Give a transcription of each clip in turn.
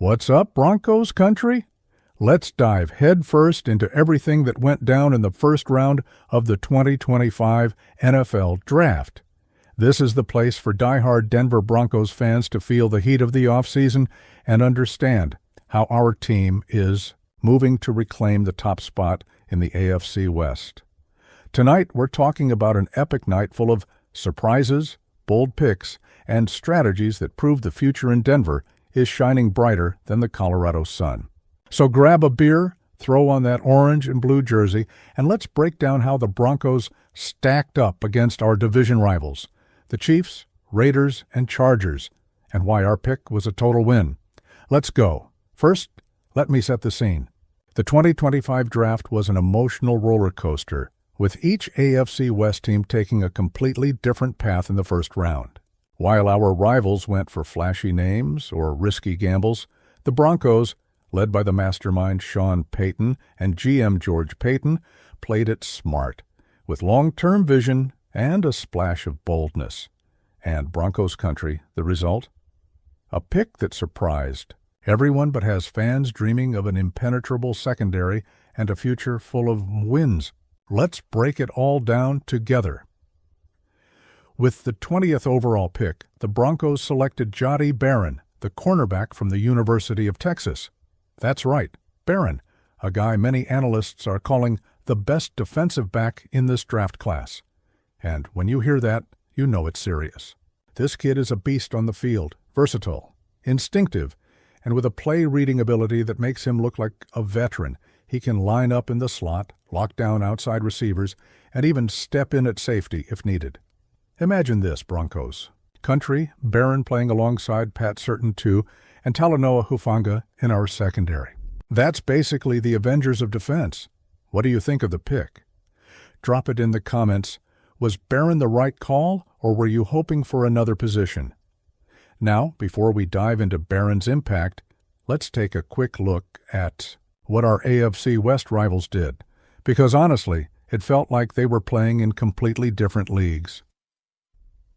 What's up, Broncos country? Let's dive headfirst into everything that went down in the first round of the 2025 NFL Draft. This is the place for diehard Denver Broncos fans to feel the heat of the offseason and understand how our team is moving to reclaim the top spot in the AFC West. Tonight, we're talking about an epic night full of surprises, bold picks, and strategies that prove the future in Denver is shining brighter than the Colorado sun. So grab a beer, throw on that orange and blue jersey, and let's break down how the Broncos stacked up against our division rivals, the Chiefs, Raiders, and Chargers, and why our pick was a total win. Let's go. First, let me set the scene. The 2025 draft was an emotional roller coaster, with each AFC West team taking a completely different path in the first round. While our rivals went for flashy names or risky gambles, the Broncos, led by the mastermind Sean Payton and GM George Payton, played it smart, with long-term vision and a splash of boldness. And Broncos country, the result? A pick that surprised everyone but has fans dreaming of an impenetrable secondary and a future full of wins. Let's break it all down together. With the 20th overall pick, the Broncos selected Jahdae Barron, the cornerback from the University of Texas. That's right, Barron, a guy many analysts are calling the best defensive back in this draft class. And when you hear that, you know it's serious. This kid is a beast on the field, versatile, instinctive, and with a play-reading ability that makes him look like a veteran. He can line up in the slot, lock down outside receivers, and even step in at safety if needed. Imagine this, Broncos. Country, Barron playing alongside Pat Certain II, and Talanoa Hufanga in our secondary. That's basically the Avengers of defense. What do you think of the pick? Drop it in the comments. Was Barron the right call, or were you hoping for another position? Now, before we dive into Barron's impact, let's take a quick look at what our AFC West rivals did, because honestly, it felt like they were playing in completely different leagues.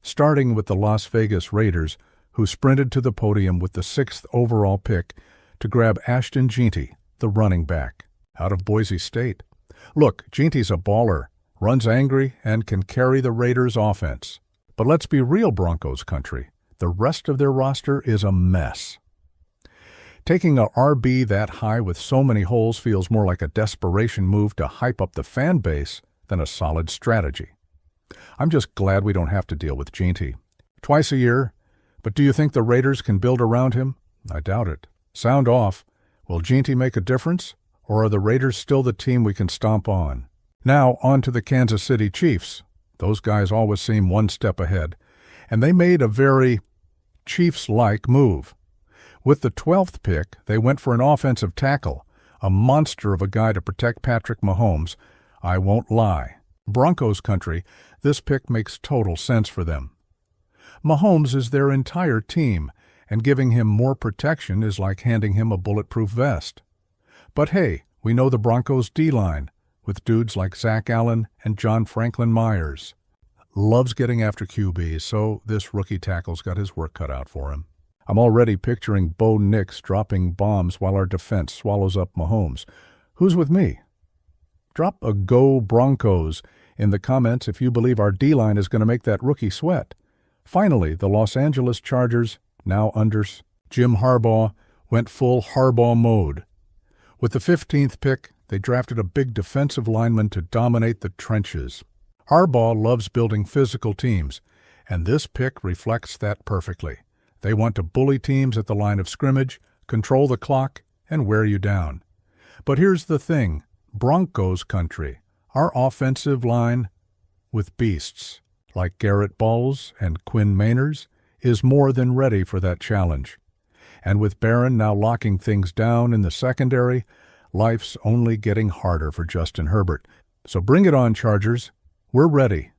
Starting with the Las Vegas Raiders, who sprinted to the podium with the 6th overall pick to grab Ashton Jeanty, the running back, out of Boise State. Look, Jeanty's a baller, runs angry, and can carry the Raiders' offense. But let's be real, Broncos country. The rest of their roster is a mess. Taking a RB that high with so many holes feels more like a desperation move to hype up the fan base than a solid strategy. I'm just glad we don't have to deal with Jeanty. Twice a year, but do you think the Raiders can build around him? I doubt it. Sound off. Will Jeanty make a difference, or are the Raiders still the team we can stomp on? Now, on to the Kansas City Chiefs. Those guys always seem one step ahead, and they made a very Chiefs-like move. With the 12th pick, they went for an offensive tackle, a monster of a guy to protect Patrick Mahomes. I won't lie. Broncos country, this pick makes total sense for them. Mahomes is their entire team, and giving him more protection is like handing him a bulletproof vest. But hey, we know the Broncos' D-line, with dudes like Zach Allen and John Franklin Myers. Loves getting after QBs, so this rookie tackle's got his work cut out for him. I'm already picturing Bo Nix dropping bombs while our defense swallows up Mahomes. Who's with me? Drop a Go Broncos in the comments if you believe our D-line is going to make that rookie sweat. Finally, the Los Angeles Chargers, now under Jim Harbaugh, went full Harbaugh mode. With the 15th pick, they drafted a big defensive lineman to dominate the trenches. Harbaugh loves building physical teams, and this pick reflects that perfectly. They want to bully teams at the line of scrimmage, control the clock, and wear you down. But here's the thing, Broncos country, our offensive line with beasts like Garrett Bowles and Quinn Meinerz is more than ready for that challenge. And with Barron now locking things down in the secondary, life's only getting harder for Justin Herbert. So bring it on, Chargers. We're ready.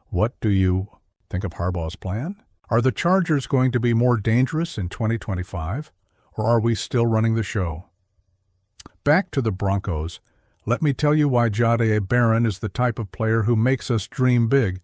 What do you think of Harbaugh's plan? Are the Chargers going to be more dangerous in 2025, or are we still running the show? Back to the Broncos. Let me tell you why Jahdae Barron is the type of player who makes us dream big.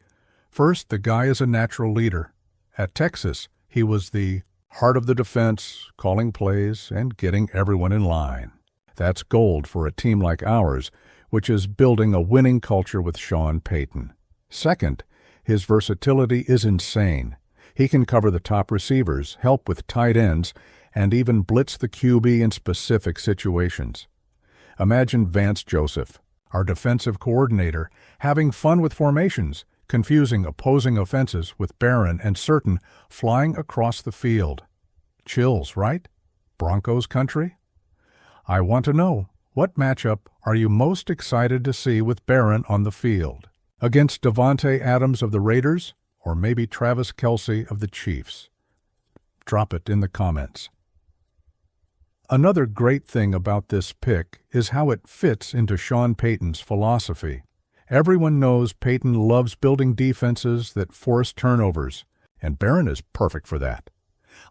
First, the guy is a natural leader. At Texas, he was the Heart of the defense, calling plays, and getting everyone in line. That's gold for a team like ours, which is building a winning culture with Sean Payton. Second, his versatility is insane. He can cover the top receivers, help with tight ends, and even blitz the QB in specific situations. Imagine Vance Joseph, our defensive coordinator, having fun with formations, confusing opposing offenses with Barron and Certain flying across the field. Chills, right? Broncos country? I want to know, what matchup are you most excited to see with Barron on the field? Against Davante Adams of the Raiders, or maybe Travis Kelce of the Chiefs? Drop it in the comments. Another great thing about this pick is how it fits into Sean Payton's philosophy. Everyone knows Payton loves building defenses that force turnovers, and Barron is perfect for that.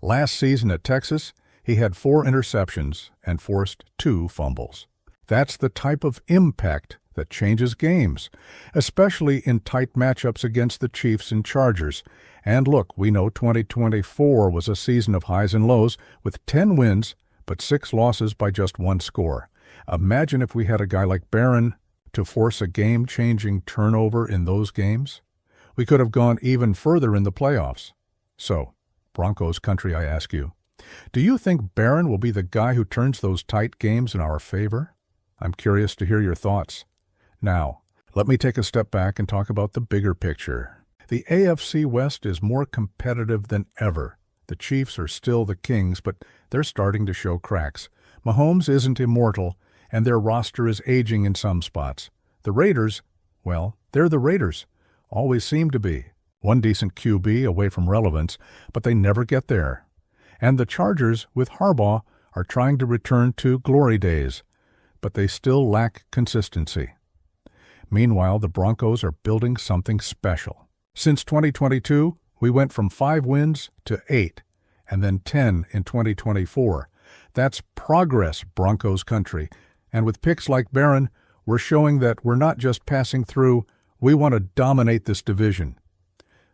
Last season at Texas, he had 4 interceptions and forced 2 fumbles. That's the type of impact that changes games, especially in tight matchups against the Chiefs and Chargers. And look, we know 2024 was a season of highs and lows with 10 wins, but 6 losses by just 1 score. Imagine if we had a guy like Barron to force a game-changing turnover in those games. We could have gone even further in the playoffs. So, Broncos country, I ask you, do you think Barron will be the guy who turns those tight games in our favor? I'm curious to hear your thoughts. Now, let me take a step back and talk about the bigger picture. The AFC West is more competitive than ever. The Chiefs are still the kings, but they're starting to show cracks. Mahomes isn't immortal, and their roster is aging in some spots. The Raiders, well, they're the Raiders. Always seem to be. One decent QB away from relevance, but they never get there. And the Chargers, with Harbaugh, are trying to return to glory days, but they still lack consistency. Meanwhile, the Broncos are building something special. Since 2022, we went from 5 wins to 8, and then 10 in 2024. That's progress, Broncos country. And with picks like Barron, we're showing that we're not just passing through, we want to dominate this division.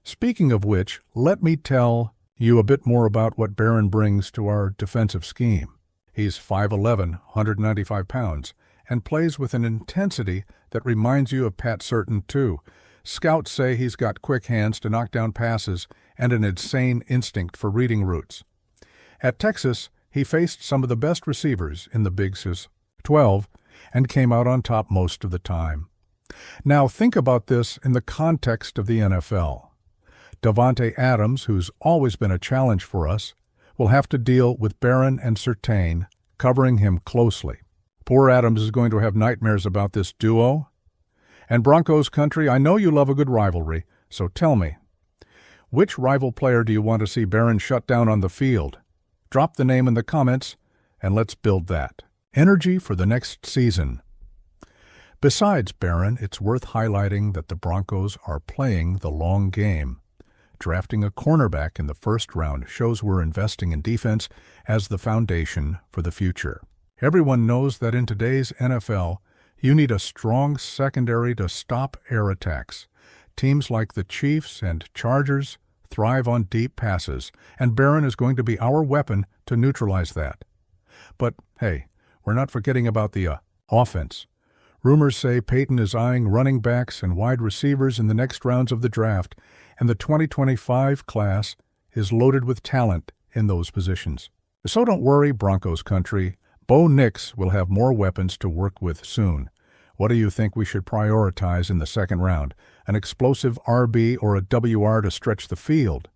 Speaking of which, let me tell you a bit more about what Barron brings to our defensive scheme. He's 5'11", 195 pounds, and plays with an intensity that reminds you of Pat Certain too. Scouts say he's got quick hands to knock down passes and an insane instinct for reading routes. At Texas, he faced some of the best receivers in the Big 12 and came out on top most of the time. Now think about this in the context of the NFL. Davante Adams, who's always been a challenge for us, will have to deal with Barron and Surtain covering him closely. Poor Adams is going to have nightmares about this duo. And Broncos country, I know you love a good rivalry, so tell me, which rival player do you want to see Barron shut down on the field? Drop the name in the comments, and let's build that. Energy for the next season. Besides Barron, it's worth highlighting that the Broncos are playing the long game. Drafting a cornerback in the first round shows we're investing in defense as the foundation for the future. Everyone knows that in today's NFL, you need a strong secondary to stop air attacks. Teams like the Chiefs and Chargers thrive on deep passes, and Barron is going to be our weapon to neutralize that. But, hey, we're not forgetting about the offense. Rumors say Payton is eyeing running backs and wide receivers in the next rounds of the draft, and the 2025 class is loaded with talent in those positions. So don't worry, Broncos country. Bo Nix will have more weapons to work with soon. What do you think we should prioritize in the second round? An explosive RB or a WR to stretch the field?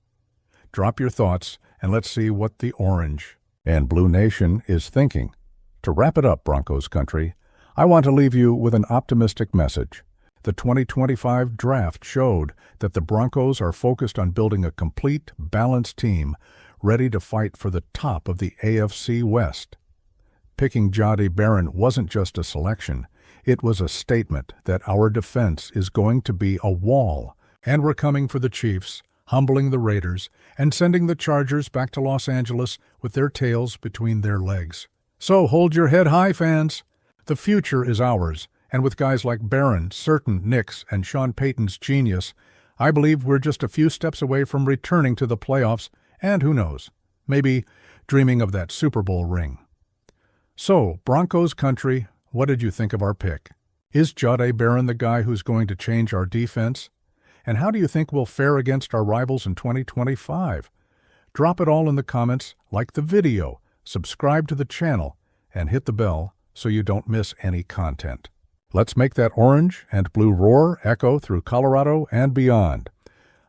Drop your thoughts, and let's see what the Orange and Blue Nation is thinking. To wrap it up, Broncos country, I want to leave you with an optimistic message. The 2025 draft showed that the Broncos are focused on building a complete, balanced team ready to fight for the top of the AFC West. Picking Jahdae Barron wasn't just a selection. It was a statement that our defense is going to be a wall, and we're coming for the Chiefs, humbling the Raiders, and sending the Chargers back to Los Angeles with their tails between their legs. So hold your head high, fans. The future is ours, and with guys like Barron, Certain, Nix, and Sean Payton's genius, I believe we're just a few steps away from returning to the playoffs, and who knows, maybe dreaming of that Super Bowl ring. So, Broncos country, what did you think of our pick? Is Jahdae Barron the guy who's going to change our defense? And how do you think we'll fare against our rivals in 2025? Drop it all in the comments, like the video, subscribe to the channel, and hit the bell so you don't miss any content. Let's make that orange and blue roar echo through Colorado and beyond.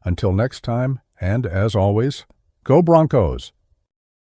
Until next time, and as always, go Broncos!